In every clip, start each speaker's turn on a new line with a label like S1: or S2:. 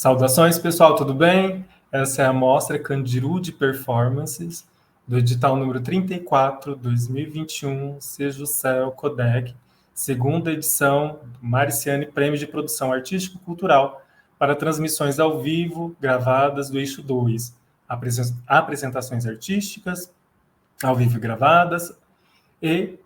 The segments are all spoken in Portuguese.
S1: Saudações, pessoal, tudo bem? Essa é a mostra Candiru de Performances, do edital número 34, 2021, Seja o Céu Codec, segunda edição do Mariciane Prêmio de Produção Artístico-Cultural para transmissões ao vivo, gravadas do Eixo 2, apresentações artísticas, ao vivo e gravadas, e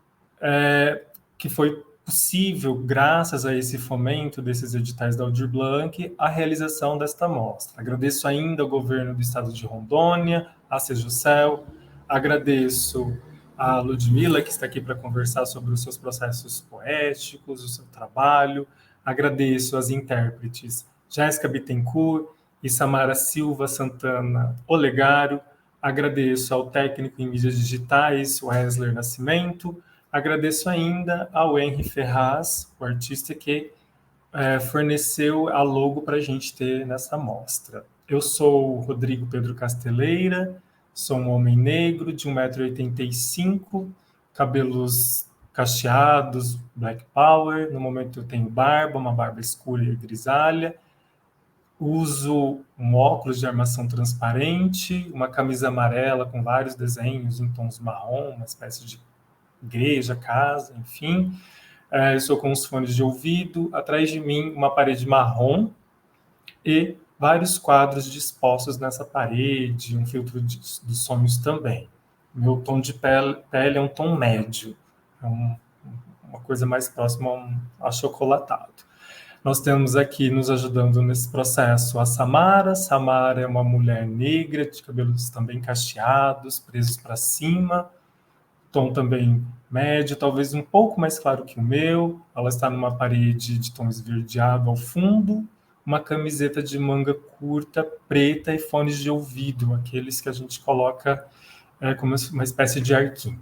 S1: que foi possível, graças a esse fomento desses editais da Aldir Blanc, a realização desta mostra. Agradeço ainda ao governo do estado de Rondônia, a Sejusel, agradeço a Ludmila, que está aqui para conversar sobre os seus processos poéticos, o seu trabalho, agradeço às intérpretes Jéssica Bittencourt e Samara Silva Santana Olegário, agradeço ao técnico em mídias digitais, Wesley Nascimento, agradeço ainda ao Henry Ferraz, o artista que forneceu a logo para a gente ter nessa mostra. Eu sou o Rodrigo Pedro Casteleira, sou um homem negro de 1,85 m, cabelos cacheados, black power, no momento eu tenho barba, uma barba escura e grisalha, uso um óculos de armação transparente, uma camisa amarela com vários desenhos em tons marrom, uma espécie de igreja, casa, enfim. Eu sou com os fones de ouvido, atrás de mim uma parede marrom e vários quadros dispostos nessa parede, um filtro dos sonhos também. Meu tom de pele é um tom médio, é uma coisa mais próxima a um achocolatado. Nós temos aqui nos ajudando nesse processo a Samara. Samara é uma mulher negra, de cabelos também cacheados, presos para cima, tom também médio, talvez um pouco mais claro que o meu. Ela está numa parede de tom esverdeado ao fundo, uma camiseta de manga curta, preta e fones de ouvido, aqueles que a gente coloca como uma espécie de arquinho.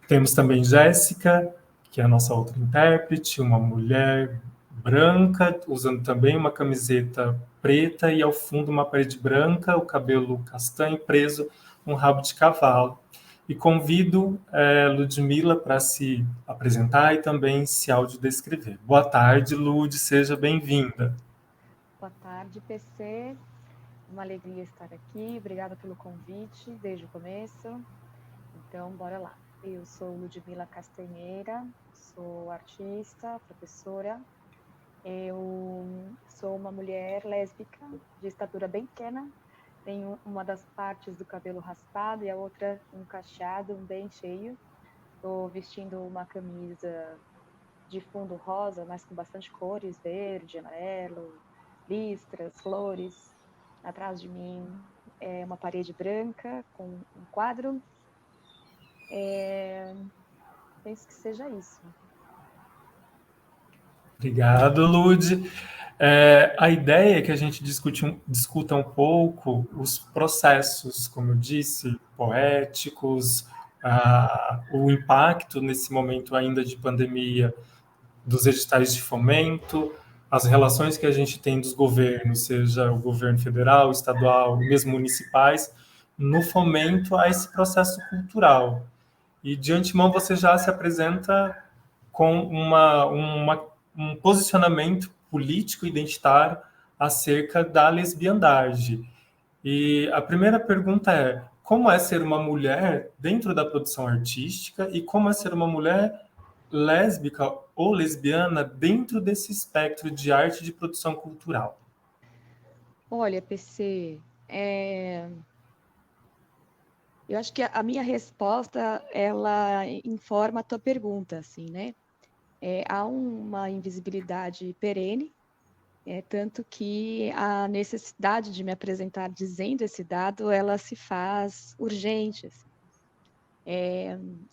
S1: Temos também Jéssica, que é a nossa outra intérprete, uma mulher branca, usando também uma camiseta preta e ao fundo uma parede branca, o cabelo castanho preso, um rabo de cavalo. E convido Ludmila para se apresentar e também se audiodescrever. Boa tarde, Lud, seja bem-vinda.
S2: Boa tarde, PC. Uma alegria estar aqui. Obrigada pelo convite desde o começo. Então, bora lá. Eu sou Ludmila Castanheira, sou artista, professora. Eu sou uma mulher lésbica de estatura bem pequena. Tenho uma das partes do cabelo raspado e a outra um cacheado bem cheio. Estou vestindo uma camisa de fundo rosa, mas com bastante cores, verde, amarelo, listras, flores. Atrás de mim é uma parede branca com um quadro. Penso que seja isso.
S1: Obrigado, Lud. A ideia é que a gente discuta um pouco os processos, como eu disse, poéticos, o impacto nesse momento ainda de pandemia dos editais de fomento, as relações que a gente tem dos governos, seja o governo federal, estadual, mesmo municipais, no fomento a esse processo cultural. E de antemão você já se apresenta com um posicionamento político identitário acerca da lesbiandade. E a primeira pergunta é: como é ser uma mulher dentro da produção artística e como é ser uma mulher lésbica ou lesbiana dentro desse espectro de arte e de produção cultural?
S2: Olha, PC, eu acho que a minha resposta, ela informa a tua pergunta, assim, né? Há uma invisibilidade perene, tanto que a necessidade de me apresentar dizendo esse dado, ela se faz urgente, assim.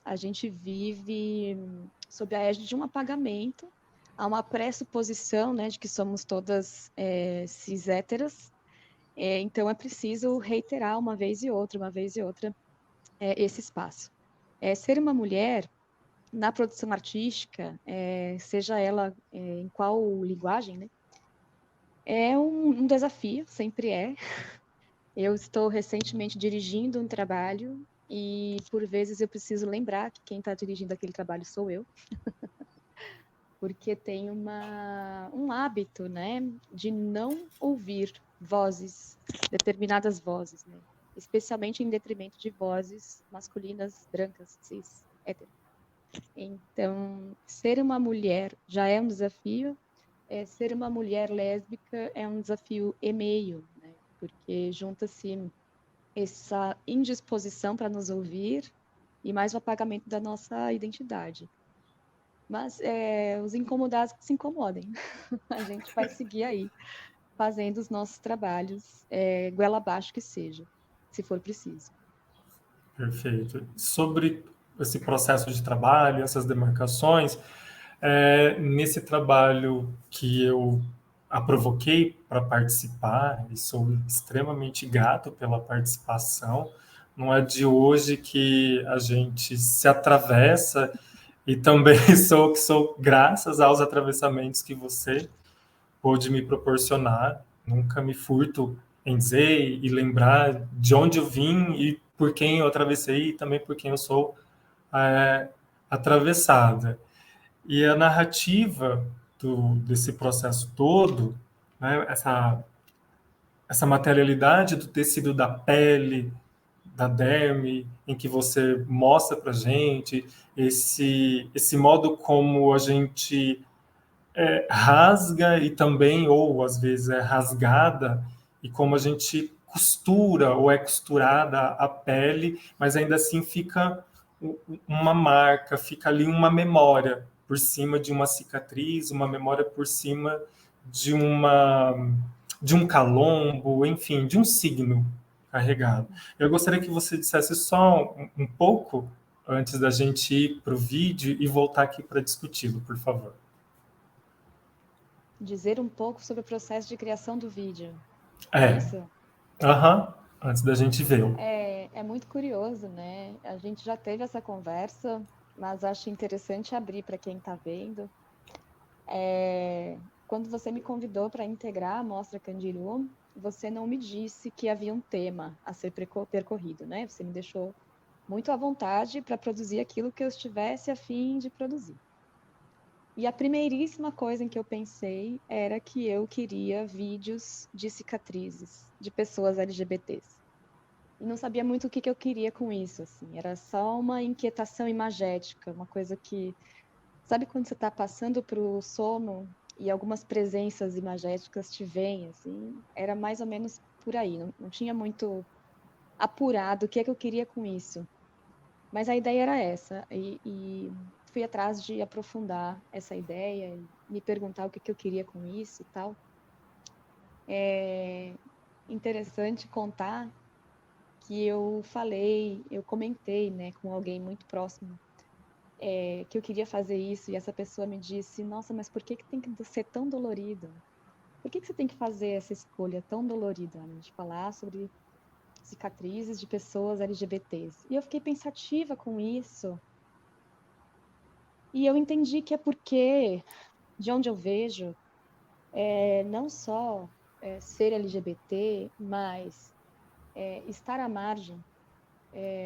S2: A gente vive sob a égide de um apagamento, há uma pressuposição, né, de que somos todas cis héteras, então é preciso reiterar uma vez e outra, esse espaço. Ser uma mulher na produção artística, seja ela em qual linguagem, né, é um desafio, sempre é. Eu estou recentemente dirigindo um trabalho e, por vezes, eu preciso lembrar que quem está dirigindo aquele trabalho sou eu. porque tem um hábito, né, de não ouvir vozes, determinadas vozes, né, especialmente em detrimento de vozes masculinas, brancas, cis, hétero. Então, ser uma mulher já é um desafio, ser uma mulher lésbica é um desafio e meio, né, porque junta-se essa indisposição para nos ouvir e mais o apagamento da nossa identidade. Mas os incomodados que se incomodem. A gente vai seguir aí, fazendo os nossos trabalhos, goela abaixo que seja, se for preciso.
S1: Perfeito. Sobre esse processo de trabalho, essas demarcações, nesse trabalho que eu a provoquei para participar, e sou extremamente grato pela participação. Não é de hoje que a gente se atravessa, e também sou graças aos atravessamentos que você pôde me proporcionar. Nunca me furto em dizer e lembrar de onde eu vim e por quem eu atravessei e também por quem eu sou é, atravessada. E a narrativa desse processo todo, né, essa materialidade do tecido da pele, da derme, em que você mostra para gente esse modo como a gente rasga e também, ou às vezes é rasgada, e como a gente costura ou é costurada a pele, mas ainda assim fica uma marca, fica ali uma memória por cima de uma cicatriz, uma memória por cima de uma de um calombo, enfim, de um signo carregado. Eu gostaria que você dissesse só um pouco antes da gente ir para o vídeo e voltar aqui para discuti-lo, por favor.
S2: Dizer um pouco sobre o processo de criação do vídeo. É
S1: É,
S2: isso?
S1: aham, antes da gente ver.
S2: É muito curioso, né? A gente já teve essa conversa, mas acho interessante abrir para quem está vendo. Quando você me convidou para integrar a Mostra Candiru, você não me disse que havia um tema a ser percorrido, né? Você me deixou muito à vontade para produzir aquilo que eu estivesse a fim de produzir. E a primeiríssima coisa em que eu pensei era que eu queria vídeos de cicatrizes de pessoas LGBTs. E não sabia muito o que eu queria com isso, assim. Era só uma inquietação imagética, uma coisa que... Sabe quando você está passando para o sono e algumas presenças imagéticas te vêm, assim? Era mais ou menos por aí. Não tinha muito apurado o que é que eu queria com isso. Mas a ideia era essa. E fui atrás de aprofundar essa ideia e me perguntar o que eu queria com isso e tal. É interessante contar que eu comentei, né, com alguém muito próximo, que eu queria fazer isso, e essa pessoa me disse, nossa, mas por que tem que ser tão dolorido? Por que você tem que fazer essa escolha tão dolorida, né, de falar sobre cicatrizes de pessoas LGBTs? E eu fiquei pensativa com isso, e eu entendi que é porque, de onde eu vejo, não só ser LGBT, mas estar à margem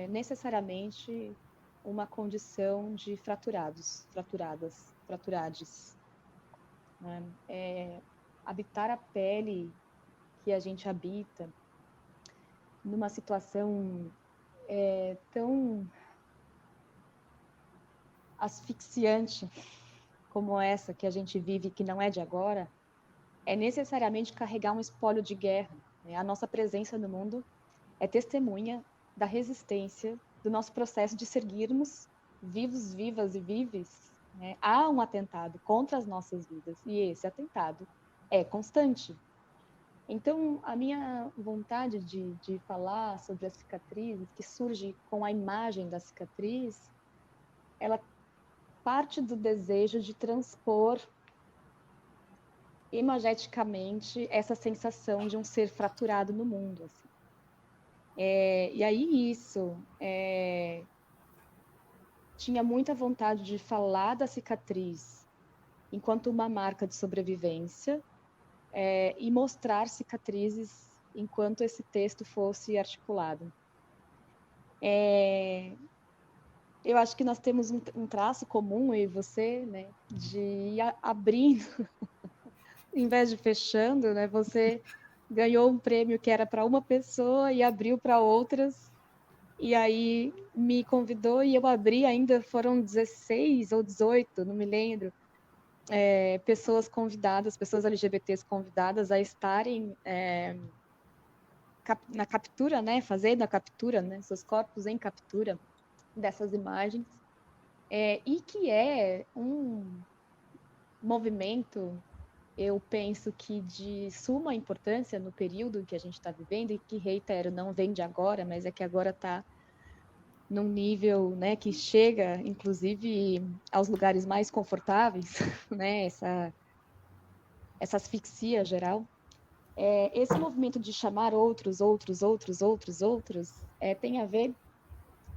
S2: necessariamente uma condição de fraturados, fraturadas, fraturades, né? Habitar a pele que a gente habita numa situação tão asfixiante como essa que a gente vive, que não é de agora, é necessariamente carregar um espólio de guerra, né? A nossa presença no mundo é testemunha da resistência do nosso processo de seguirmos vivos, vivas e vives, né? Há um atentado contra as nossas vidas e esse atentado é constante. Então, a minha vontade de falar sobre as cicatrizes, que surge com a imagem da cicatriz, ela parte do desejo de transpor imageticamente essa sensação de um ser fraturado no mundo. Assim. E aí tinha muita vontade de falar da cicatriz enquanto uma marca de sobrevivência e mostrar cicatrizes enquanto esse texto fosse articulado. eu acho que nós temos um traço comum, eu e você, né, de ir abrindo, em vez de fechando, né, você ganhou um prêmio que era para uma pessoa e abriu para outras, e aí me convidou e eu abri, ainda foram 16 ou 18, não me lembro, pessoas convidadas, pessoas LGBTs convidadas a estarem na captura, né, fazendo a captura, né, seus corpos em captura dessas imagens, e que é um movimento, eu penso que de suma importância no período que a gente está vivendo e que, reitero, não vem de agora, mas é que agora está num nível, né, que chega, inclusive, aos lugares mais confortáveis, né, essa asfixia geral. Esse movimento de chamar outros, tem a ver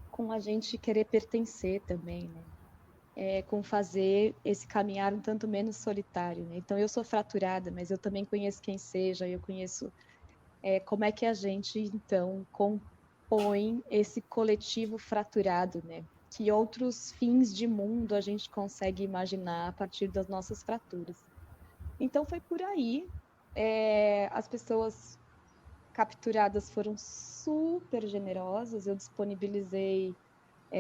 S2: com a gente querer pertencer também, né? Com fazer esse caminhar um tanto menos solitário, né? Então, eu sou fraturada, mas eu também conheço quem seja, eu conheço como é que a gente, então, compõe esse coletivo fraturado, né? Que outros fins de mundo a gente consegue imaginar a partir das nossas fraturas. Então, foi por aí. As pessoas capturadas foram super generosas, eu disponibilizei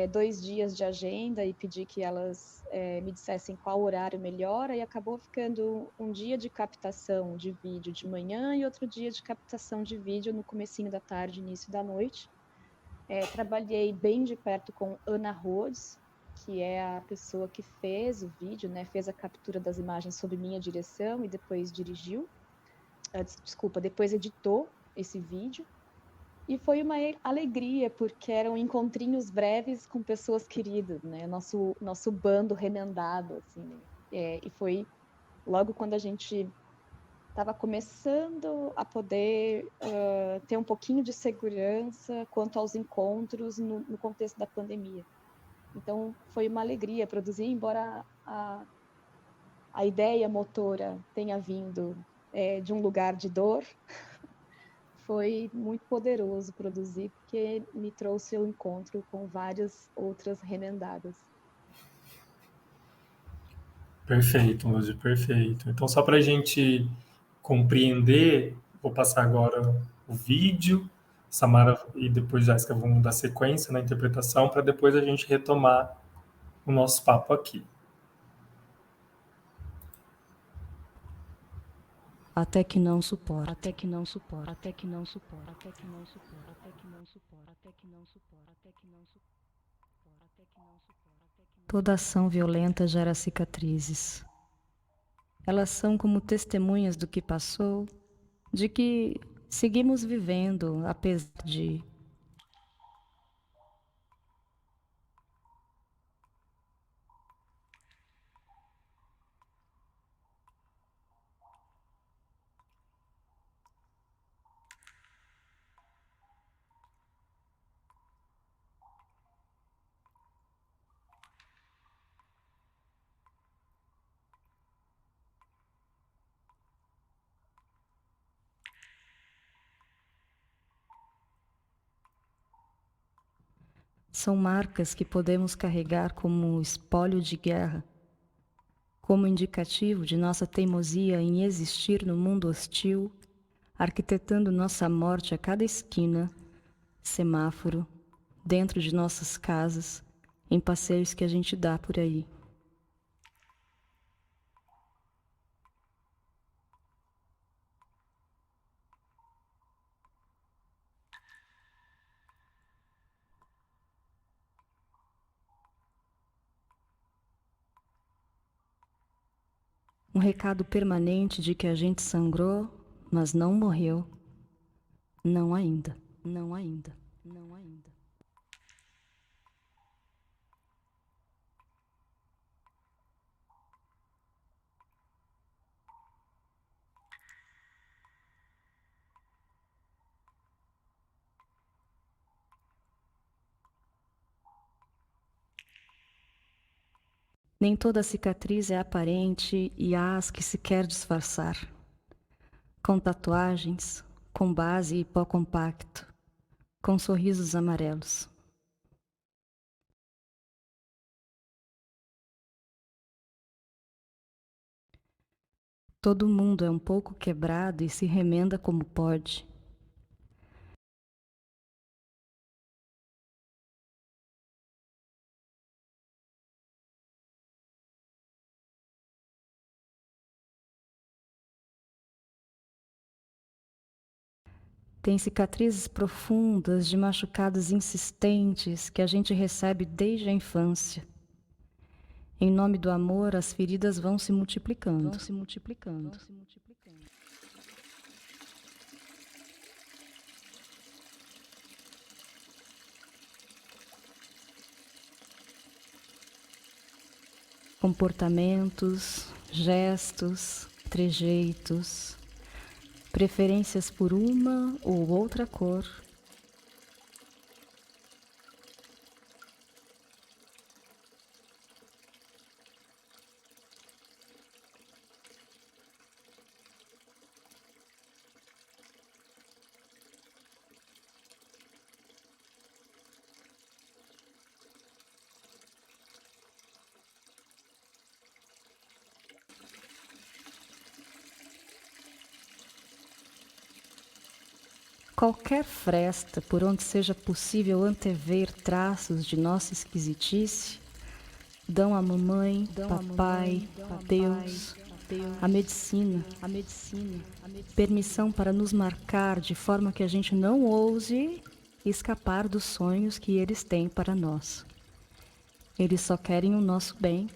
S2: 2 dias de agenda e pedi que elas me dissessem qual horário melhor, aí acabou ficando um dia de captação de vídeo de manhã e outro dia de captação de vídeo no comecinho da tarde, início da noite. Trabalhei bem de perto com Ana Rhodes, que é a pessoa que fez o vídeo, né, fez a captura das imagens sob minha direção e depois dirigiu, desculpa, depois editou esse vídeo. E foi uma alegria, porque eram encontrinhos breves com pessoas queridas, né? Nosso bando remendado, assim, né? E foi logo quando a gente estava começando a poder ter um pouquinho de segurança quanto aos encontros no contexto da pandemia. Então, foi uma alegria produzir, embora a ideia motora tenha vindo de um lugar de dor, foi muito poderoso produzir, porque me trouxe ao encontro com várias outras remendadas.
S1: Perfeito, Lúcia, perfeito. Então, só para a gente compreender, vou passar agora o vídeo, Samara e depois Jéssica vão dar sequência na interpretação, para depois a gente retomar o nosso papo aqui.
S3: Até que não suporta, até que não suporta, até que não suporta, até que não suporta, até que não suporta, até que não suporta, até que não suporta, até que não suporta. Toda ação violenta gera cicatrizes. Elas são como testemunhas do que passou, de que seguimos vivendo, apesar de. São marcas que podemos carregar como espólio de guerra, como indicativo de nossa teimosia em existir no mundo hostil, arquitetando nossa morte a cada esquina, semáforo, dentro de nossas casas, em passeios que a gente dá por aí. Um recado permanente de que a gente sangrou, mas não morreu. Não ainda, não ainda, não ainda. Nem toda cicatriz é aparente e há as que se quer disfarçar. Com tatuagens, com base e pó compacto, com sorrisos amarelos. Todo mundo é um pouco quebrado e se remenda como pode. Tem cicatrizes profundas de machucados insistentes que a gente recebe desde a infância. Em nome do amor, as feridas vão se multiplicando. Vão se multiplicando. Comportamentos, gestos, trejeitos, preferências por uma ou outra cor. Qualquer fresta por onde seja possível antever traços de nossa esquisitice, dão a mamãe, papai, Deus, a medicina, permissão para nos marcar de forma que a gente não ouse escapar dos sonhos que eles têm para nós. Eles só querem o nosso bem.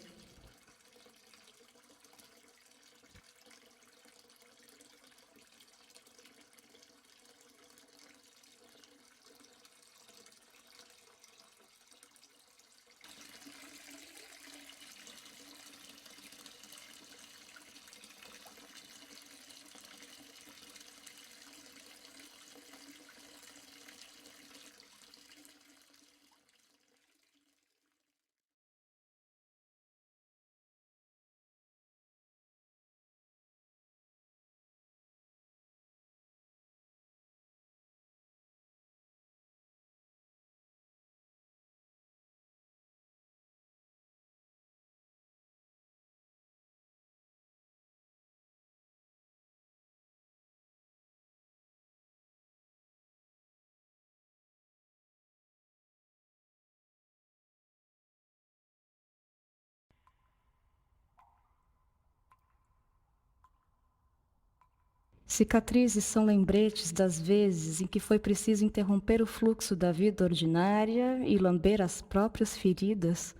S3: Cicatrizes são lembretes das vezes em que foi preciso interromper o fluxo da vida ordinária e lamber as próprias feridas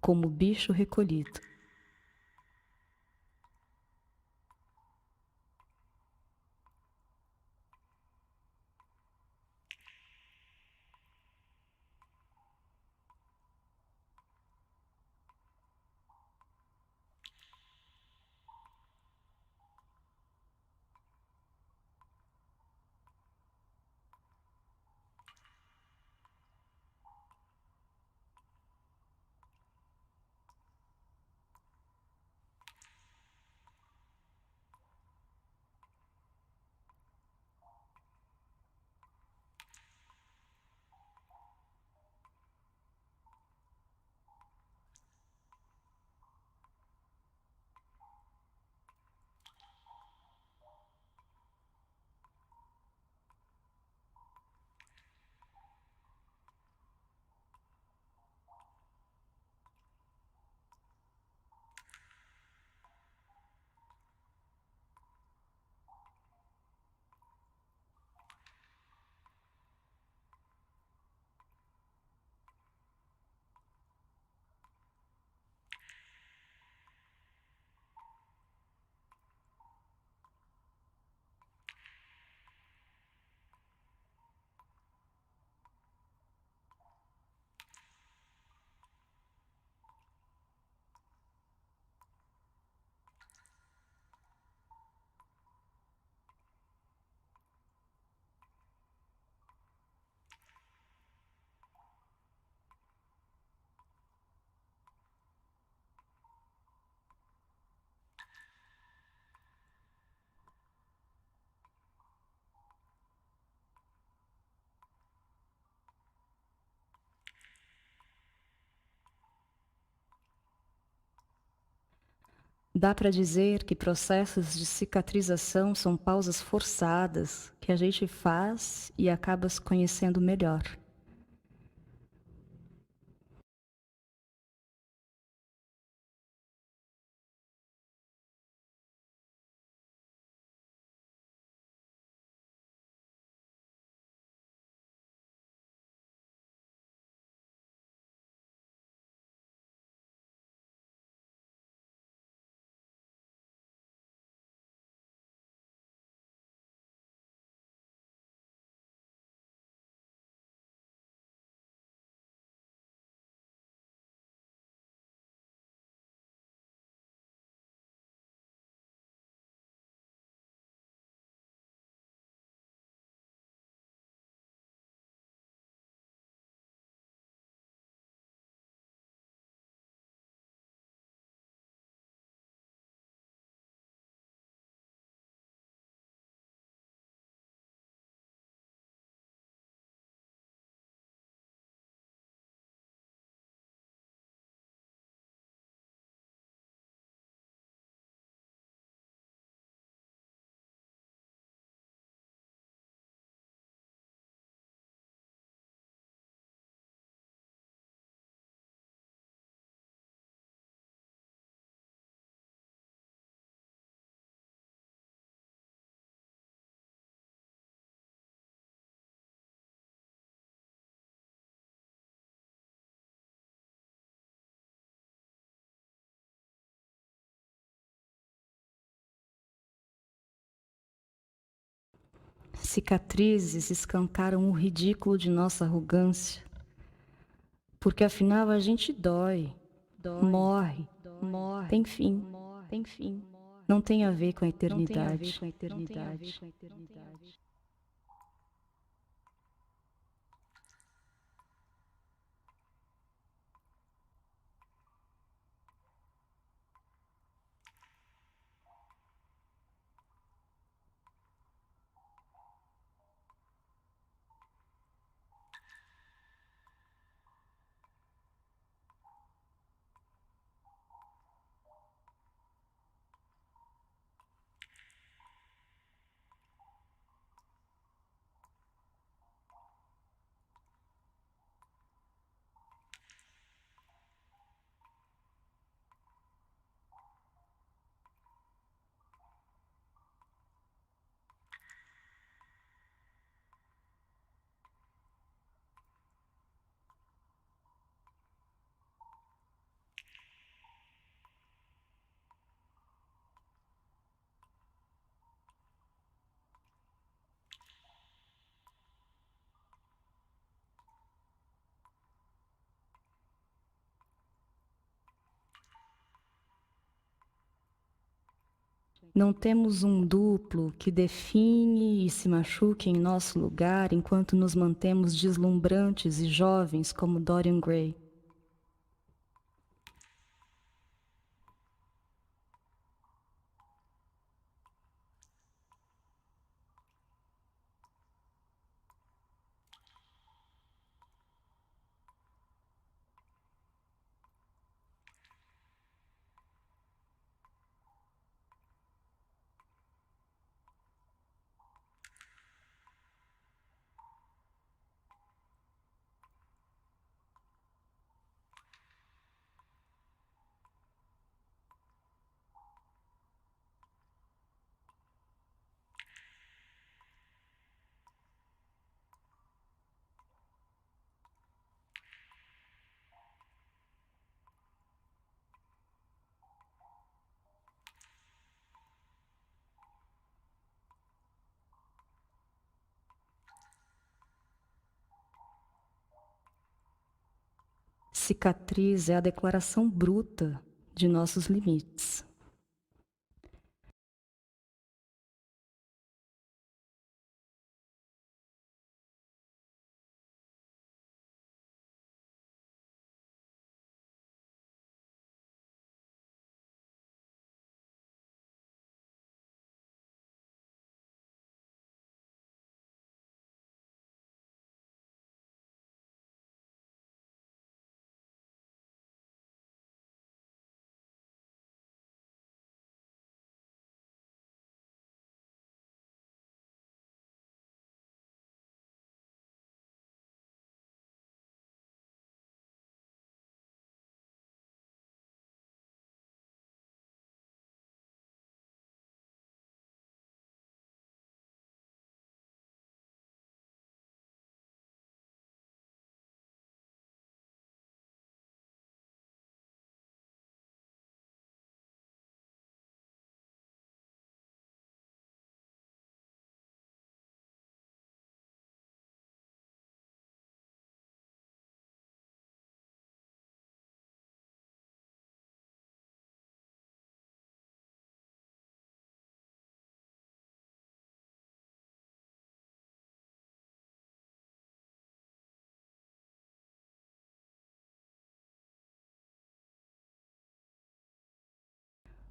S3: como bicho recolhido. Dá para dizer que processos de cicatrização são pausas forçadas que a gente faz e acaba se conhecendo melhor. Cicatrizes escancaram o ridículo de nossa arrogância, porque afinal a gente dói, morre, tem fim, não tem a ver com a eternidade. Não temos um duplo que define e se machuque em nosso lugar enquanto nos mantemos deslumbrantes e jovens como Dorian Gray. Cicatriz é a declaração bruta de nossos limites.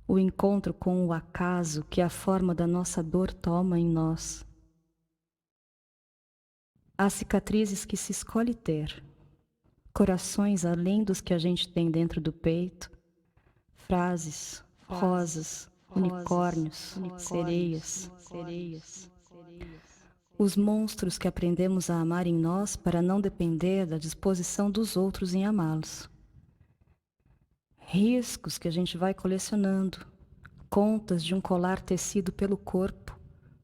S3: o encontro com o acaso que a forma da nossa dor toma em nós. Há cicatrizes que se escolhe ter, corações além dos que a gente tem dentro do peito, frases, rosas, unicórnios, sereias. Os monstros que aprendemos a amar em nós para não depender da disposição dos outros em amá-los. Riscos que a gente vai colecionando, contas de um colar tecido pelo corpo,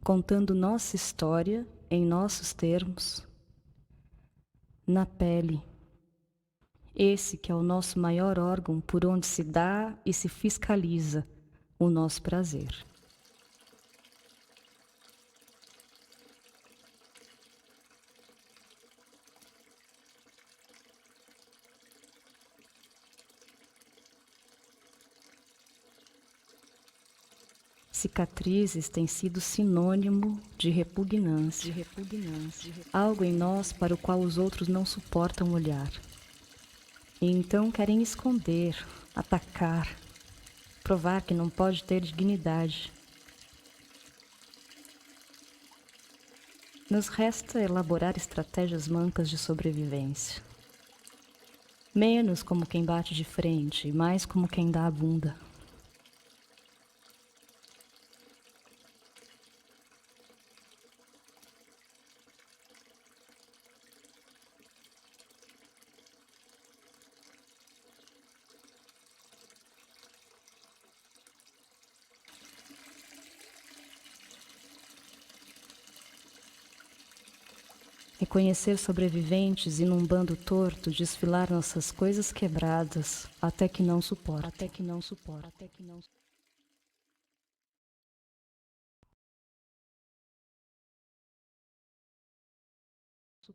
S3: contando nossa história em nossos termos. Na pele. Esse que é o nosso maior órgão por onde se dá e se fiscaliza o nosso prazer. Cicatrizes têm sido sinônimo de repugnância, algo em nós para o qual os outros não suportam olhar. E então querem esconder, atacar, provar que não pode ter dignidade. Nos resta elaborar estratégias mancas de sobrevivência. Menos como quem bate de frente e mais como quem dá a bunda. Reconhecer sobreviventes e num bando torto desfilar nossas coisas quebradas até que não suporta.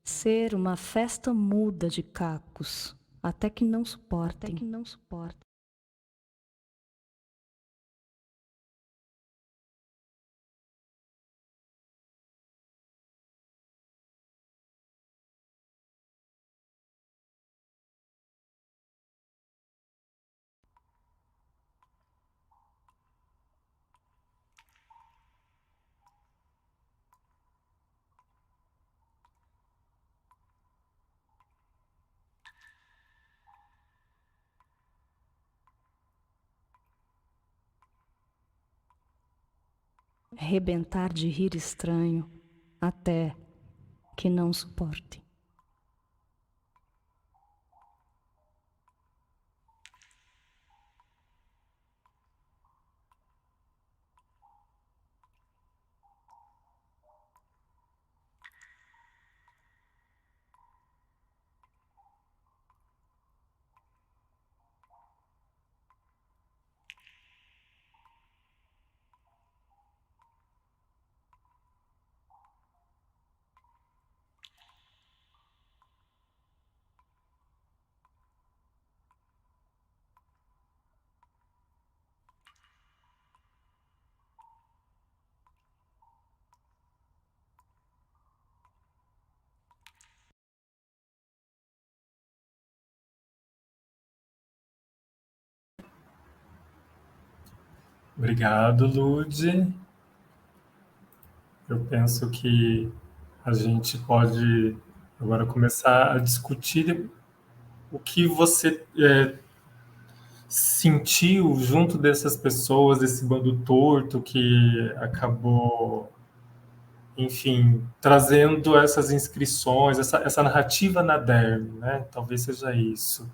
S3: Ser uma festa muda de cacos até que não suportem. Rebentar de rir estranho até que não suportem.
S1: Obrigado, Lud. Eu penso que a gente pode agora começar a discutir o que você sentiu junto dessas pessoas, desse bando torto que acabou, enfim, trazendo essas inscrições, essa narrativa na DERM, né? Talvez seja isso.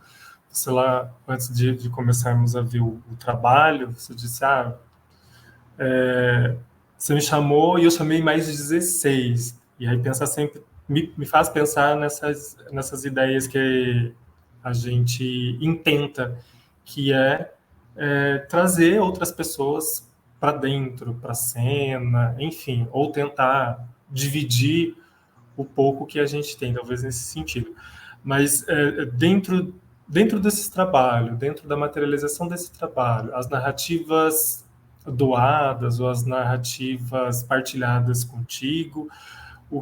S1: Sei lá, antes de começarmos a ver o trabalho, você disse, você me chamou e eu chamei mais de 16. E aí pensar sempre, me faz pensar nessas ideias que a gente intenta, que trazer outras pessoas para dentro, para a cena, enfim, ou tentar dividir o pouco que a gente tem, talvez nesse sentido. Mas dentro desse trabalho, dentro da materialização desse trabalho, as narrativas doadas ou as narrativas partilhadas contigo,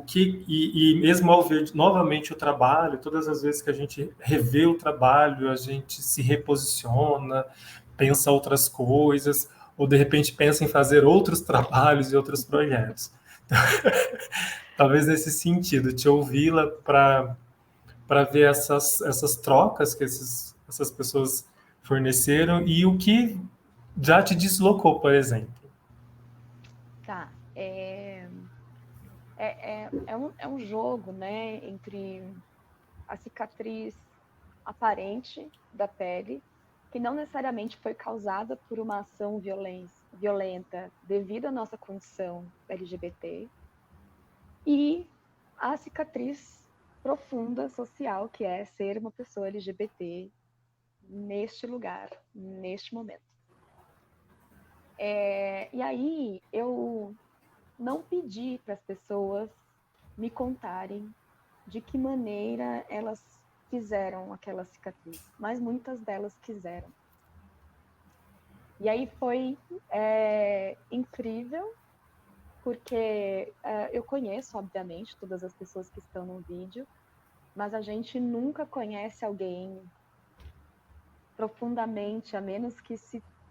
S1: e mesmo ao ver novamente o trabalho, todas as vezes que a gente revê o trabalho, a gente se reposiciona, pensa outras coisas. ou de repente pensa em fazer outros trabalhos e outros projetos. Então, talvez nesse sentido, te ouvi-la para ver essas trocas que essas pessoas forneceram e o que já te deslocou, por exemplo.
S2: Tá. É um jogo, né, entre a cicatriz aparente da pele, que não necessariamente foi causada por uma ação violenta devido à nossa condição LGBT, e a cicatriz profunda social, que é ser uma pessoa LGBT neste lugar, neste momento. E aí eu não pedi para as pessoas me contarem de que maneira elas fizeram aquela cicatriz, mas muitas delas quiseram. E aí foi incrível, porque eu conheço, obviamente, todas as pessoas que estão no vídeo, mas a gente nunca conhece alguém profundamente, a menos que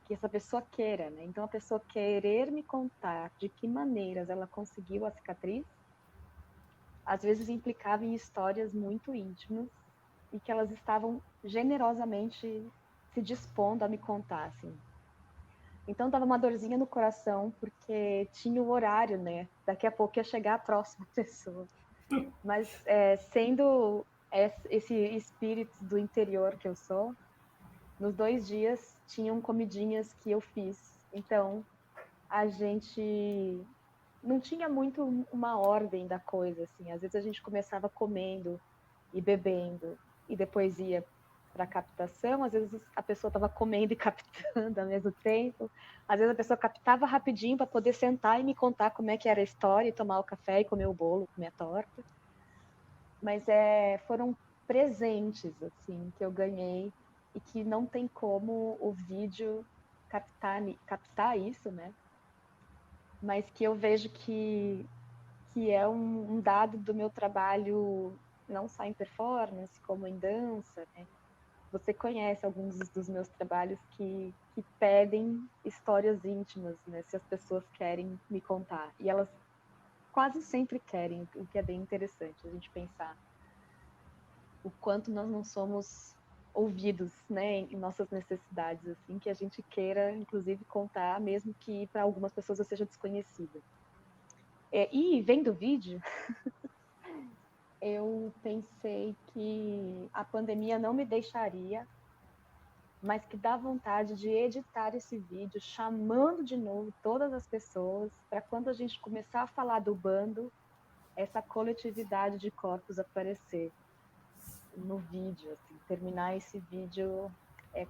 S2: essa pessoa queira, né? Então, a pessoa querer me contar de que maneiras ela conseguiu a cicatriz, às vezes implicava em histórias muito íntimas e que elas estavam generosamente se dispondo a me contar, assim. Então, dava uma dorzinha no coração, porque tinha o horário, né? Daqui a pouco ia chegar a próxima pessoa. Mas, sendo esse espírito do interior que eu sou, nos 2 dias tinham comidinhas que eu fiz. Então, a gente não tinha muito uma ordem da coisa, assim. Às vezes a gente começava comendo e bebendo e depois ia para a captação. Às vezes a pessoa estava comendo e captando ao mesmo tempo. Às vezes a pessoa captava rapidinho para poder sentar e me contar como é que era a história, e tomar o café e comer o bolo, comer a torta. Mas foram presentes, assim, que eu ganhei e que não tem como o vídeo captar isso, né? Mas que eu vejo que é um dado do meu trabalho, não só em performance, como em dança, né? Você conhece alguns dos meus trabalhos que pedem histórias íntimas, né? Se as pessoas querem me contar. E elas quase sempre querem, o que é bem interessante a gente pensar o quanto nós não somos ouvidos, né, em nossas necessidades, assim, que a gente queira, inclusive, contar, mesmo que para algumas pessoas eu seja desconhecida. E vendo o vídeo, eu pensei que a pandemia não me deixaria, mas que dá vontade de editar esse vídeo, chamando de novo todas as pessoas, para quando a gente começar a falar do bando, essa coletividade de corpos aparecer no vídeo, assim, terminar esse vídeo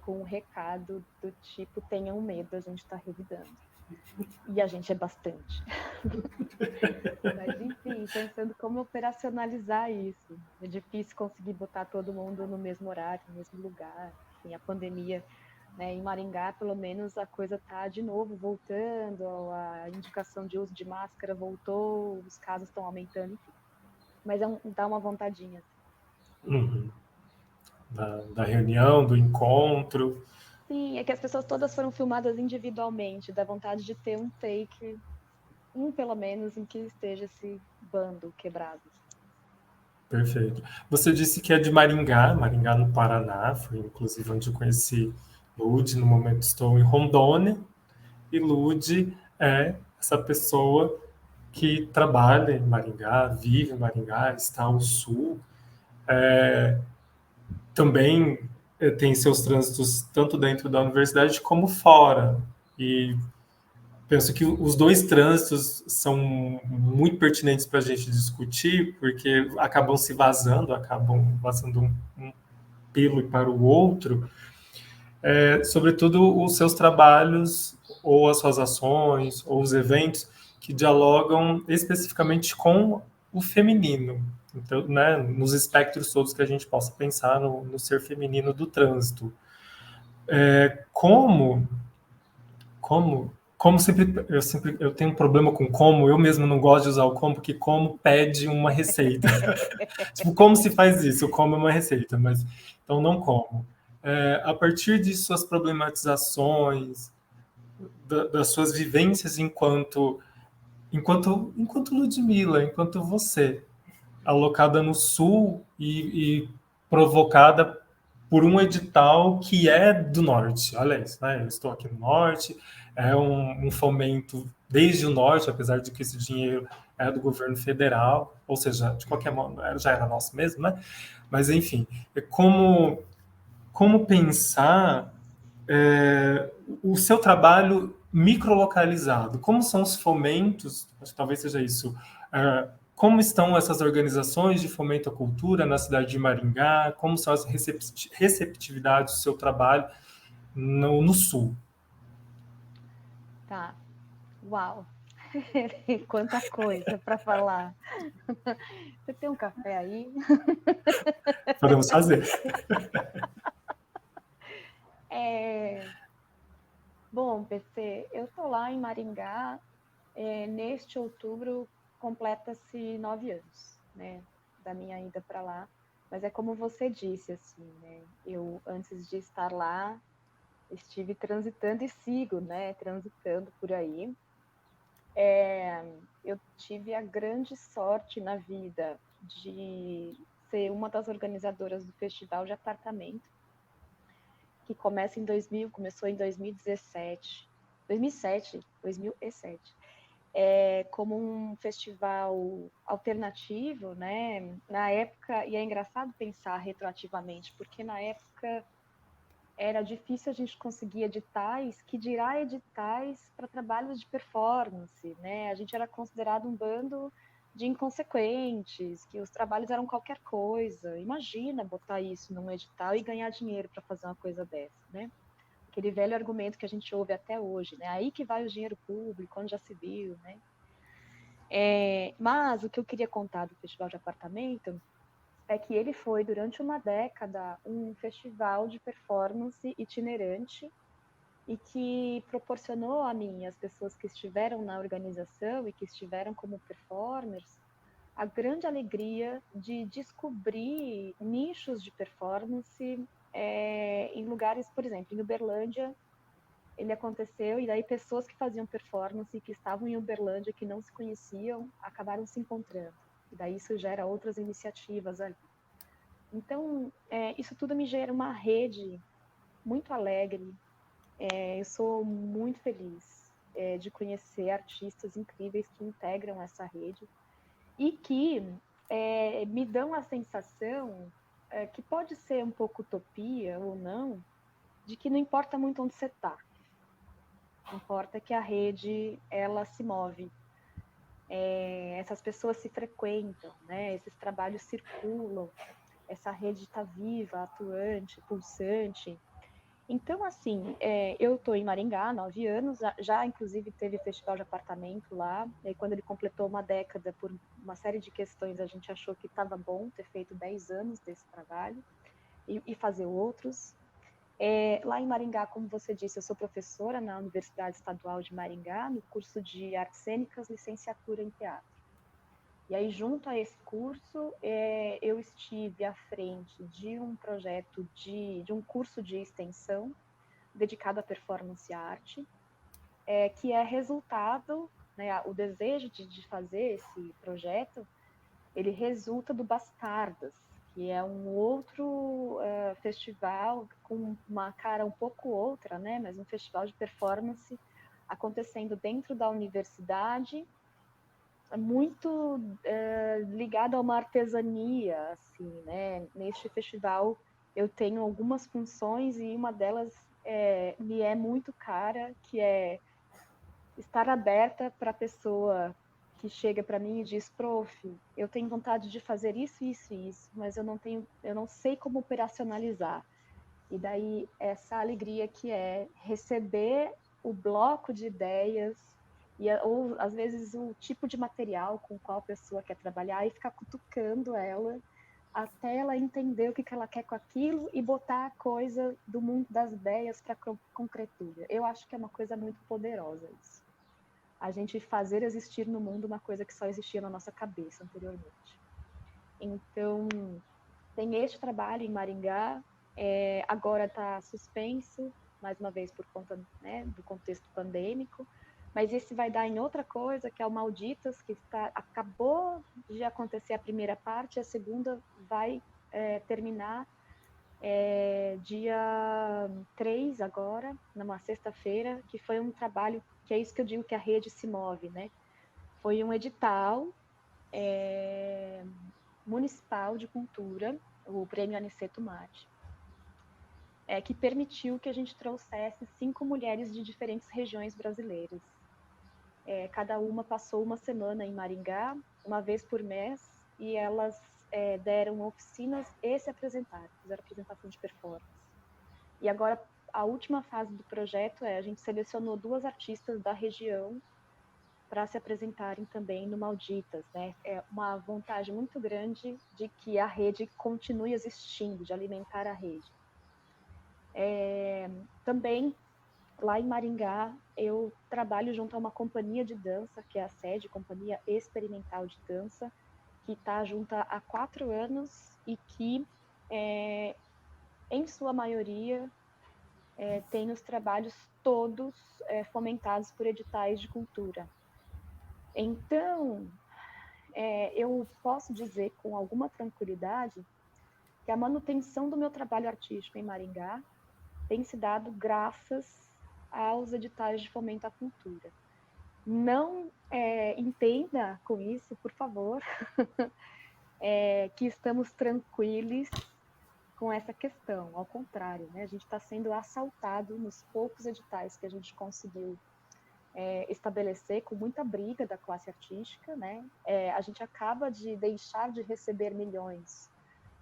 S2: com um recado do tipo: tenham medo, a gente está revidando. E a gente é bastante. Mas, enfim, pensando como operacionalizar isso. É difícil conseguir botar todo mundo no mesmo horário, no mesmo lugar. Enfim, a pandemia, né, em Maringá, pelo menos, a coisa está de novo voltando, a indicação de uso de máscara voltou, os casos estão aumentando, enfim. Mas dá uma vontadinha.
S1: Uhum. Da reunião, do encontro.
S2: Sim, é que as pessoas todas foram filmadas individualmente, dá vontade de ter um take, pelo menos, em que esteja esse bando quebrado.
S1: Perfeito. Você disse que é de Maringá, Maringá no Paraná, foi inclusive onde eu conheci Lude. No momento estou em Rondônia, e Lude é essa pessoa que trabalha em Maringá, vive em Maringá, está ao sul. Também tem seus trânsitos tanto dentro da universidade como fora. E penso que os dois trânsitos são muito pertinentes para a gente discutir, porque acabam um pelo para o outro, sobretudo os seus trabalhos, ou as suas ações, ou os eventos que dialogam especificamente com o feminino, então, né, nos espectros todos que a gente possa pensar no ser feminino do trânsito. Como eu tenho um problema com como, eu mesmo não gosto de usar o como, porque como pede uma receita. Tipo, como se faz isso? O como é uma receita, mas então não como. A partir de suas problematizações, das suas vivências enquanto Ludmilla, enquanto você, alocada no Sul e provocada por um edital que é do Norte. Olha isso, né? Eu estou aqui no Norte, é um fomento desde o Norte, apesar de que esse dinheiro é do governo federal, ou seja, de qualquer modo, já era nosso mesmo, né? Mas, enfim, é como pensar o seu trabalho microlocalizado? Como são os fomentos? Acho que talvez seja isso. Como estão essas organizações de fomento à cultura na cidade de Maringá? Como são as receptividades do seu trabalho no Sul?
S2: Tá. Uau! Quanta coisa para falar. Você tem um café aí?
S1: Podemos fazer.
S2: Bom, PC, eu estou lá em Maringá. Neste outubro completa-se 9 anos, né, da minha ida para lá. Mas é como você disse, assim, né? Eu, antes de estar lá, estive transitando e sigo, né, transitando por aí. Eu tive a grande sorte na vida de ser uma das organizadoras do Festival de Apartamento, que começou em 2017, 2007, como um festival alternativo, né? Na época, e é engraçado pensar retroativamente, porque na época era difícil a gente conseguir editais, que dirá editais para trabalhos de performance, né? A gente era considerado um bando de inconsequentes, que os trabalhos eram qualquer coisa. Imagina botar isso num edital e ganhar dinheiro para fazer uma coisa dessa, né? Aquele velho argumento que a gente ouve até hoje, né? Aí que vai o dinheiro público, onde já se viu, né? Mas o que eu queria contar do Festival de Apartamento é que ele foi, durante uma década, um festival de performance itinerante e que proporcionou a mim, as pessoas que estiveram na organização e que estiveram como performers, a grande alegria de descobrir nichos de performance em lugares, por exemplo, em Uberlândia, ele aconteceu, e daí pessoas que faziam performance e que estavam em Uberlândia, que não se conheciam, acabaram se encontrando. E daí isso gera outras iniciativas ali. Então, isso tudo me gera uma rede muito alegre. Eu sou muito feliz de conhecer artistas incríveis que integram essa rede e que me dão a sensação que pode ser um pouco utopia ou não, de que não importa muito onde você está. Importa que a rede ela se move. Essas pessoas se frequentam, né? Esses trabalhos circulam, essa rede está viva, atuante, pulsante. Então, assim, eu estou em Maringá há 9 anos, já inclusive teve festival de apartamento lá, e quando ele completou uma década, por uma série de questões, a gente achou que estava bom ter feito 10 anos desse trabalho e fazer outros. Lá em Maringá, como você disse, eu sou professora na Universidade Estadual de Maringá, no curso de Artes Cênicas, licenciatura em teatro. E aí, junto a esse curso, eu estive à frente de um projeto de um curso de extensão dedicado à performance arte, que é resultado, né, o desejo de fazer esse projeto, ele resulta do Bastardas, que é um outro festival com uma cara um pouco outra, né, mas um festival de performance acontecendo dentro da universidade, muito ligado a uma artesania, assim, né? Neste festival eu tenho algumas funções e uma delas me é muito cara, que é estar aberta para a pessoa que chega para mim e diz: prof, eu tenho vontade de fazer isso, isso e isso, mas eu não sei como operacionalizar. E daí essa alegria que é receber o bloco de ideias ou às vezes o tipo de material com o qual a pessoa quer trabalhar e ficar cutucando ela até ela entender o que ela quer com aquilo e botar a coisa do mundo das ideias para concretude. Eu acho que é uma coisa muito poderosa isso. A gente fazer existir no mundo uma coisa que só existia na nossa cabeça anteriormente. Então, tem este trabalho em Maringá, agora está suspenso, mais uma vez por conta, né, do contexto pandêmico, mas esse vai dar em outra coisa, que é o Malditas, que acabou de acontecer a primeira parte, a segunda vai terminar dia 3 agora, numa sexta-feira, que foi um trabalho, que é isso que eu digo que a rede se move, né? Foi um edital municipal de cultura, o Prêmio Aniceto Mate, que permitiu que a gente trouxesse 5 mulheres de diferentes regiões brasileiras. Cada uma passou uma semana em Maringá, uma vez por mês, e elas deram oficinas e se apresentaram, fizeram apresentação de performance. E agora, a última fase do projeto a gente selecionou 2 artistas da região para se apresentarem também no Malditas, né? É uma vontade muito grande de que a rede continue existindo, de alimentar a rede. Também, lá em Maringá, eu trabalho junto a uma companhia de dança, que é a SED, Companhia Experimental de Dança, que está junta há 4 anos e que, em sua maioria, tem os trabalhos todos fomentados por editais de cultura. Então, eu posso dizer com alguma tranquilidade que a manutenção do meu trabalho artístico em Maringá tem se dado graças aos editais de fomento à cultura. Não entenda com isso, por favor, que estamos tranquilos com essa questão. Ao contrário, né? A gente está sendo assaltado nos poucos editais que a gente conseguiu estabelecer, com muita briga da classe artística, né? A gente acaba de deixar de receber milhões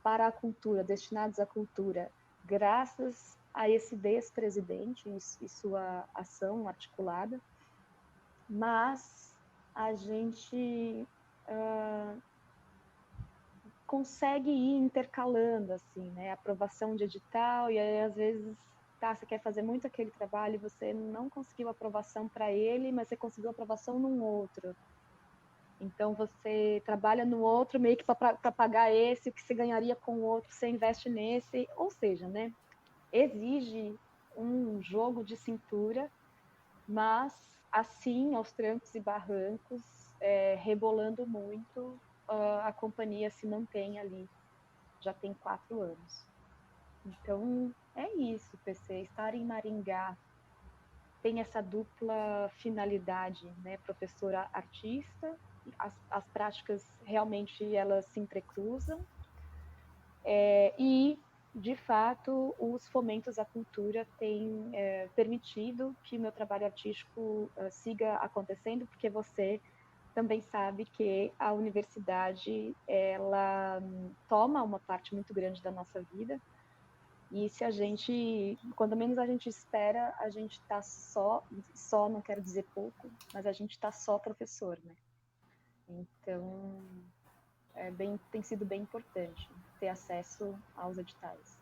S2: para a cultura, destinados à cultura, graças a esse ex-presidente e sua ação articulada, mas a gente consegue ir intercalando, assim, né? Aprovação de edital, e aí, às vezes, você quer fazer muito aquele trabalho e você não conseguiu aprovação para ele, mas você conseguiu aprovação num outro. Então, você trabalha no outro meio que para pagar esse, o que você ganharia com o outro, você investe nesse, ou seja, né? Exige um jogo de cintura, mas, assim, aos trancos e barrancos, rebolando muito, a companhia se mantém ali. Já tem 4 anos. Então, é isso, PC. Estar em Maringá tem essa dupla finalidade, né? Professora-artista, as práticas realmente elas se entrecruzam, e, de fato, os fomentos à cultura têm permitido que o meu trabalho artístico siga acontecendo, porque você também sabe que a universidade ela toma uma parte muito grande da nossa vida, e se a gente, quando menos a gente espera, a gente está só não quero dizer pouco, mas a gente está só professor, né? Então, tem sido bem importante ter acesso aos editais.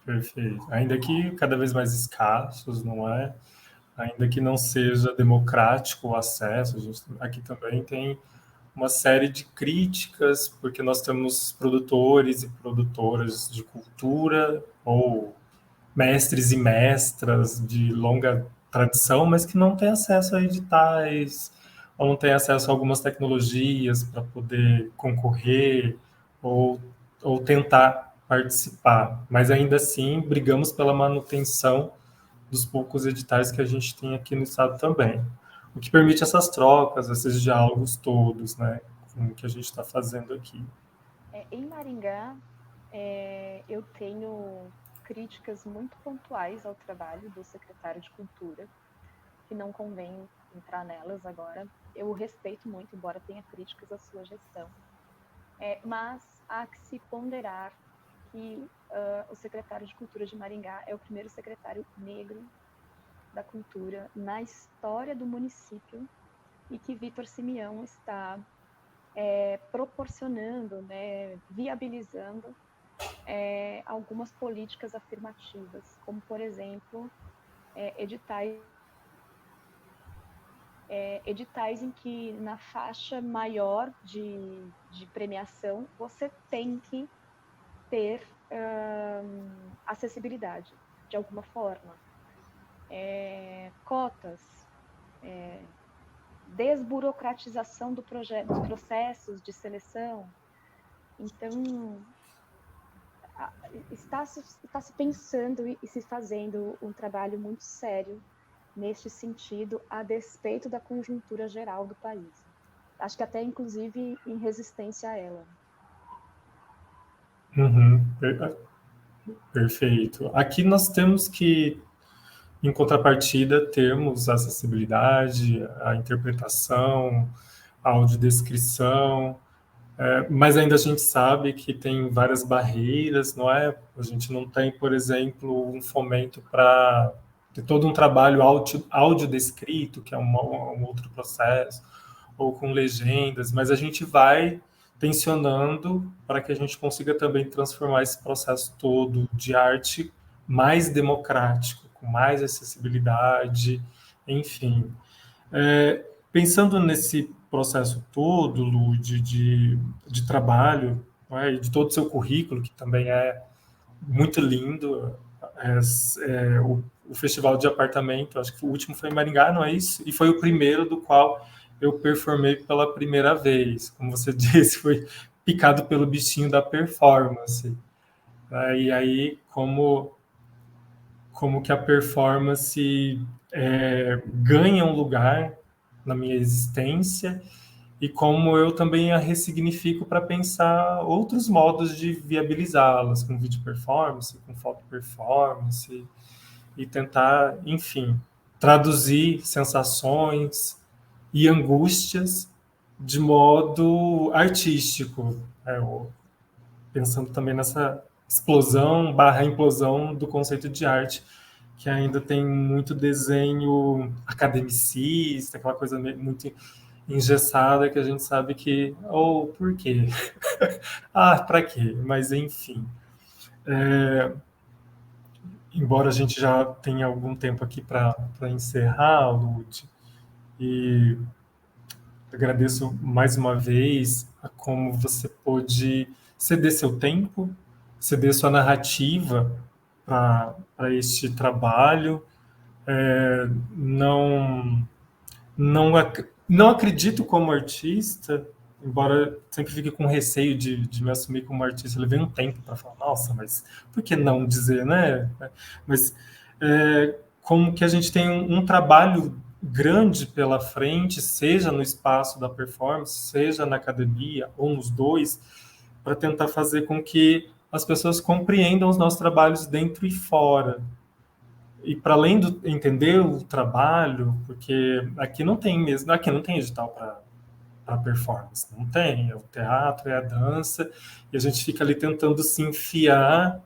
S1: Perfeito. Ainda que cada vez mais escassos, não é? Ainda que não seja democrático o acesso, a gente aqui também tem uma série de críticas, porque nós temos produtores e produtoras de cultura, ou mestres e mestras de longa tradição, mas que não têm acesso a editais, ou não têm acesso a algumas tecnologias para poder concorrer, ou, ou tentar participar. Mas ainda assim, brigamos pela manutenção dos poucos editais que a gente tem aqui no estado também. O que permite essas trocas, esses diálogos todos, né, com o que a gente está fazendo aqui.
S2: Em Maringá, eu tenho críticas muito pontuais ao trabalho do secretário de Cultura, que não convém entrar nelas agora. Eu o respeito muito, embora tenha críticas à sua gestão. Mas há que se ponderar que o secretário de Cultura de Maringá é o primeiro secretário negro da cultura na história do município, e que Vitor Simeão está proporcionando, né, viabilizando algumas políticas afirmativas, como, por exemplo, editais em que na faixa maior de premiação você tem que ter acessibilidade. de alguma forma. Cotas, desburocratização dos processos de seleção. Então, está se pensando e se fazendo um trabalho muito sério neste sentido, a despeito da conjuntura geral do país. Acho que até, inclusive, em resistência a ela.
S1: Uhum. Perfeito. Aqui nós temos que, em contrapartida, termos a acessibilidade, a interpretação, a audiodescrição, mas ainda a gente sabe que tem várias barreiras, não é? A gente não tem, por exemplo, um fomento para ter todo um trabalho audiodescrito, que é um outro processo, ou com legendas, mas a gente vai tensionando para que a gente consiga também transformar esse processo todo de arte mais democrático, com mais acessibilidade, enfim. Pensando nesse processo todo, Lu, de trabalho, né, e de todo o seu currículo, que também é muito lindo, o Festival de Apartamento, acho que o último foi em Maringá, não é isso? E foi o primeiro do qual eu performei pela primeira vez. Como você disse, foi picado pelo bichinho da performance. E aí, como que a performance ganha um lugar na minha existência e como eu também a ressignifico para pensar outros modos de viabilizá-las, com vídeo performance, com foto performance, e tentar, enfim, traduzir sensações e angústias de modo artístico, pensando também nessa explosão barra implosão do conceito de arte, que ainda tem muito desenho academicista, aquela coisa muito engessada que a gente sabe que, ou por quê? Para quê? Mas enfim, embora a gente já tenha algum tempo aqui para encerrar, Lud, e agradeço mais uma vez a como você pôde ceder seu tempo, ceder sua narrativa para este trabalho. Não, não acredito como artista, embora sempre fique com receio de me assumir como artista. Eu levei um tempo para falar, nossa, mas por que não dizer, né? Mas como que a gente tem um trabalho grande pela frente, seja no espaço da performance, seja na academia, ou nos dois, para tentar fazer com que as pessoas compreendam os nossos trabalhos dentro e fora. E para além do entender o trabalho, porque aqui não tem mesmo, aqui não tem edital para performance, não tem, é o teatro, é a dança, e a gente fica ali tentando se enfiar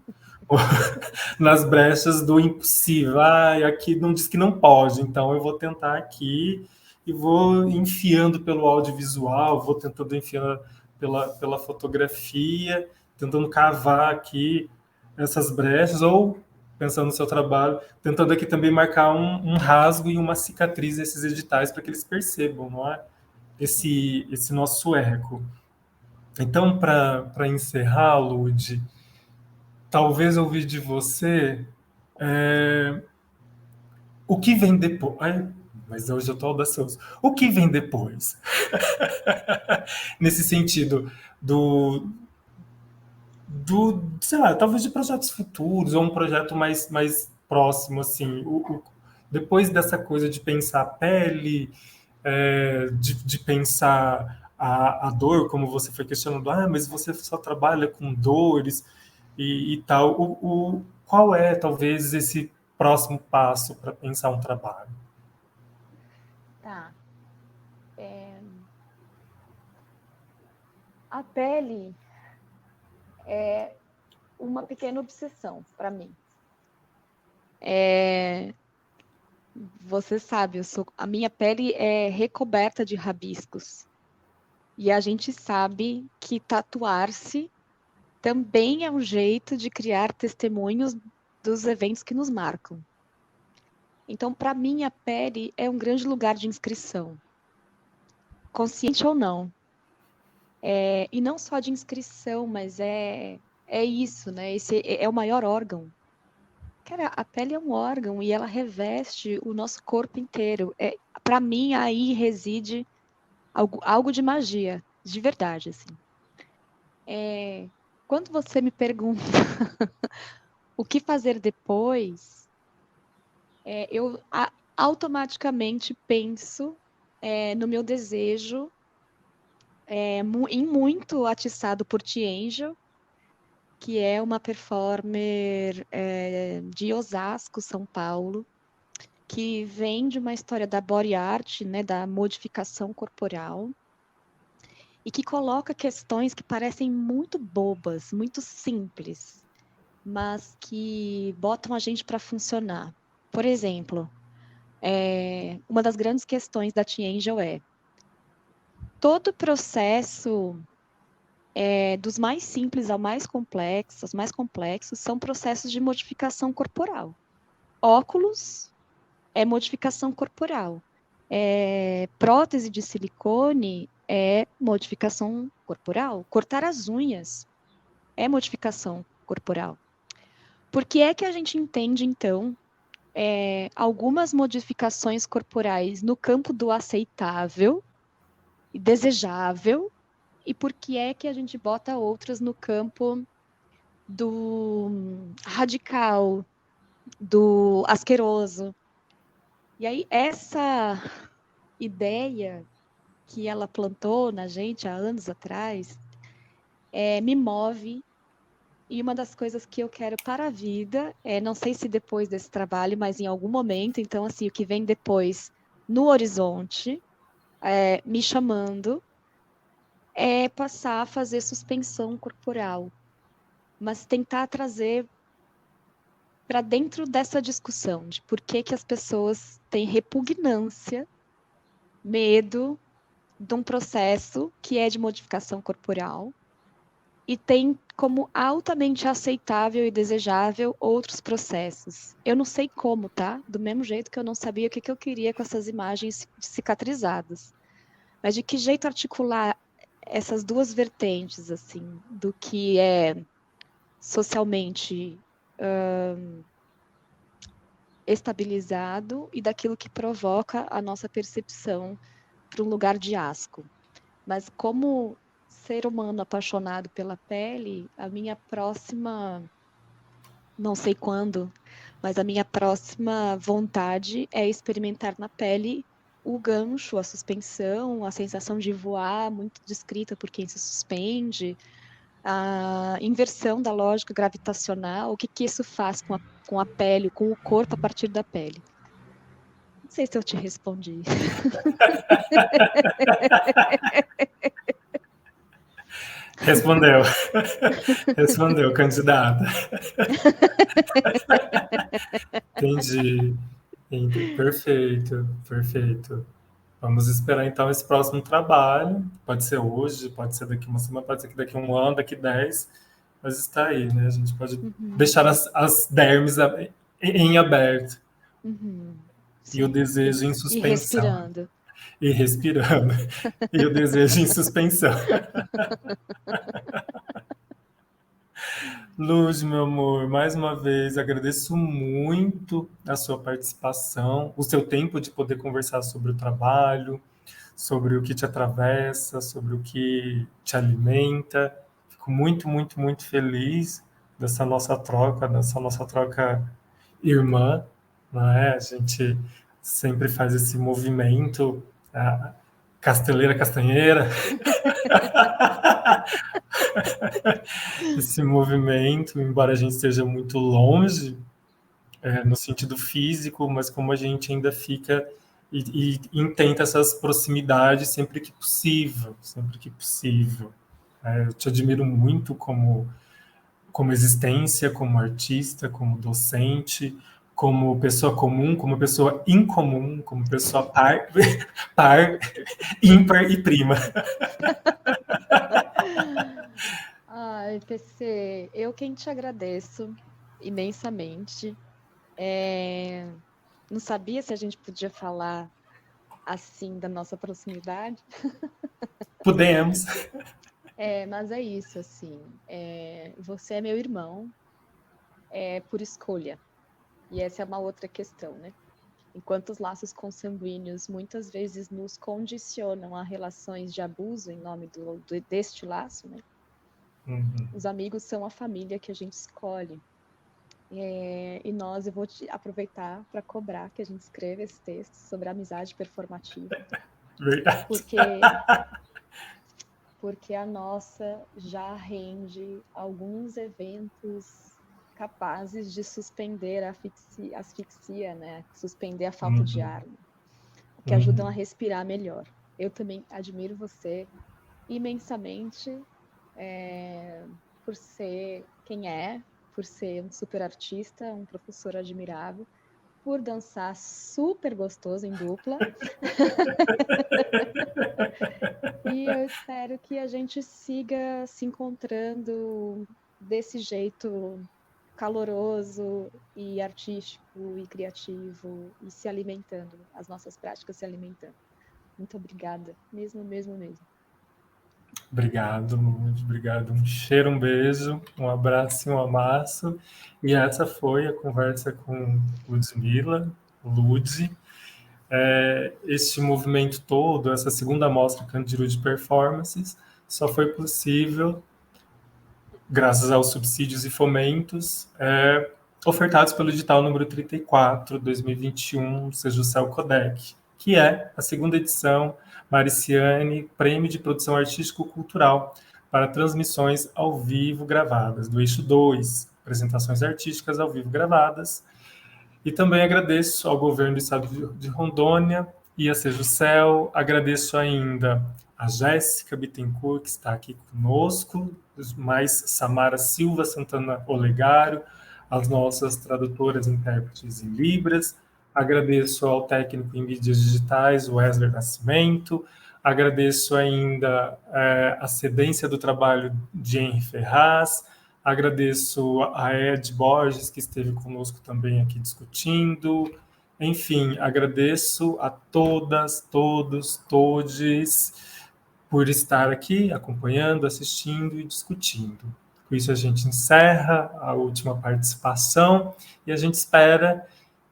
S1: nas brechas do impossível. Aqui não diz que não pode, então eu vou tentar aqui e vou enfiando pelo audiovisual, vou tentando enfiar pela fotografia, tentando cavar aqui essas brechas, ou pensando no seu trabalho, tentando aqui também marcar um rasgo e uma cicatriz nesses editais para que eles percebam, não é? Esse nosso eco. Então, para encerrar, Lud, talvez ouvir de você o que vem depois. Ai, mas hoje eu estou audacioso. O que vem depois? Nesse sentido sei lá, talvez de projetos futuros, ou um projeto mais próximo, assim. Depois dessa coisa de pensar a pele, de pensar a dor, como você foi questionando, mas você só trabalha com dores e tal. Qual é, talvez, esse próximo passo para pensar um trabalho?
S2: Tá. A pele é uma pequena obsessão para mim. Você sabe, a minha pele é recoberta de rabiscos. E a gente sabe que tatuar-se também é um jeito de criar testemunhos dos eventos que nos marcam. Então, para mim, a pele é um grande lugar de inscrição, consciente ou não. E não só de inscrição, mas é isso, né? Esse é o maior órgão. Cara, a pele é um órgão e ela reveste o nosso corpo inteiro. Para mim, aí reside algo de magia, de verdade, assim. Quando você me pergunta o que fazer depois, eu automaticamente penso no meu desejo, em muito atiçado por T-Angel, que é uma performer de Osasco, São Paulo, que vem de uma história da body art, né, da modificação corporal, e que coloca questões que parecem muito bobas, muito simples, mas que botam a gente para funcionar. Por exemplo, uma das grandes questões da T-Angel é todo o processo, dos mais simples ao mais complexo, os mais complexos são processos de modificação corporal. Óculos é modificação corporal. Prótese de silicone é modificação corporal. Cortar as unhas é modificação corporal. Por que é que a gente entende, então, algumas modificações corporais no campo do aceitável e desejável, e por que é que a gente bota outras no campo do radical, do asqueroso? E aí, essa ideia que ela plantou na gente há anos atrás, me move. E uma das coisas que eu quero para a vida, não sei se depois desse trabalho, mas em algum momento, então, assim, o que vem depois no horizonte, me chamando, é passar a fazer suspensão corporal, mas tentar trazer para dentro dessa discussão de por que que as pessoas têm repugnância, medo de um processo que é de modificação corporal e tem como altamente aceitável e desejável outros processos. Eu não sei como, tá? Do mesmo jeito que eu não sabia o que eu queria com essas imagens cicatrizadas. Mas de que jeito articular essas duas vertentes, assim, do que é socialmente estabilizado e daquilo que provoca a nossa percepção para um lugar de asco. Mas como ser humano apaixonado pela pele, a minha próxima, não sei quando, mas a minha próxima vontade é experimentar na pele o gancho, a suspensão, a sensação de voar, muito descrita por quem se suspende, a inversão da lógica gravitacional, o que que isso faz com a pele, com o corpo a partir da pele. Não sei se eu te respondi.
S1: Respondeu. Respondeu, candidata. Entendi. Perfeito, perfeito. Vamos esperar então esse próximo trabalho. Pode ser hoje, pode ser daqui uma semana, pode ser que daqui um ano, daqui 10, mas está aí, né? A gente pode deixar as dermes em aberto e o
S2: Sim.
S1: desejo em
S2: E
S1: suspensão.
S2: respirando.
S1: E respirando. E o desejo em suspensão. Luz, meu amor, mais uma vez agradeço muito a sua participação, o seu tempo de poder conversar sobre o trabalho, sobre o que te atravessa, sobre o que te alimenta. Fico muito, muito, muito feliz dessa nossa troca irmã, não é? A gente sempre faz esse movimento, a casteleira castanheira, esse movimento, embora a gente esteja muito longe, no sentido físico, mas como a gente ainda fica e intenta essas proximidades sempre que possível, sempre que possível. Eu te admiro muito como existência, como artista, como docente, como pessoa comum, como pessoa incomum, como pessoa par ímpar e prima.
S2: Ai, PC, eu quem te agradeço imensamente. Não sabia se a gente podia falar assim da nossa proximidade.
S1: Podemos.
S2: Mas é isso, assim. Você é meu irmão, por escolha. E essa é uma outra questão, né? Enquanto os laços consanguíneos muitas vezes nos condicionam a relações de abuso em nome deste laço, né? Os amigos são a família que a gente escolhe. E eu vou aproveitar para cobrar que a gente escreva esse texto sobre a amizade performativa.
S1: Verdade.
S2: Porque a nossa já rende alguns eventos capazes de suspender a asfixia, né? Suspender a falta de ar, né? Que ajudam a respirar melhor. Eu também admiro você imensamente por ser quem é, por ser um super artista, um professor admirável, por dançar super gostoso em dupla. E eu espero que a gente siga se encontrando desse jeito caloroso e artístico e criativo e se alimentando, as nossas práticas se alimentando. Muito obrigada, mesmo.
S1: Obrigado, Lud, obrigado. Um cheiro, um beijo, um abraço e um amasso. E essa foi a conversa com Ludmila, Lud. Este movimento todo, essa segunda mostra Candiru de Performances, só foi possível graças aos subsídios e fomentos ofertados pelo edital número 34, 2021, Sejusel Codec, que é a segunda edição Mariciane Prêmio de Produção Artístico-Cultural para transmissões ao vivo gravadas, do eixo 2, apresentações artísticas ao vivo gravadas. E também agradeço ao governo do estado de Rondônia e a Sejusel, agradeço ainda a Jéssica Bittencourt, que está aqui conosco, mais Samara Silva Santana Olegário, as nossas tradutoras e intérpretes em Libras, agradeço ao técnico em mídias digitais, Wesley Nascimento, agradeço ainda a cedência do trabalho de Henri Ferraz, agradeço a Ed Borges, que esteve conosco também aqui discutindo. Enfim, agradeço a todas, todos, todes por estar aqui acompanhando, assistindo e discutindo. Com isso, a gente encerra a última participação e a gente espera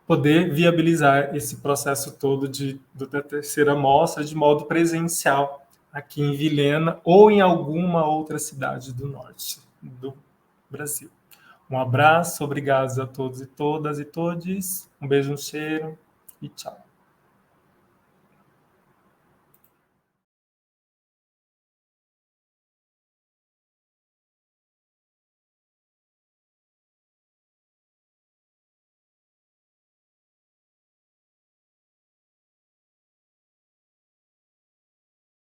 S1: poder viabilizar esse processo todo da terceira mostra de modo presencial aqui em Vilhena ou em alguma outra cidade do norte do Brasil. Um abraço, obrigado a todos e todas e todes. Um beijo, um cheiro e tchau.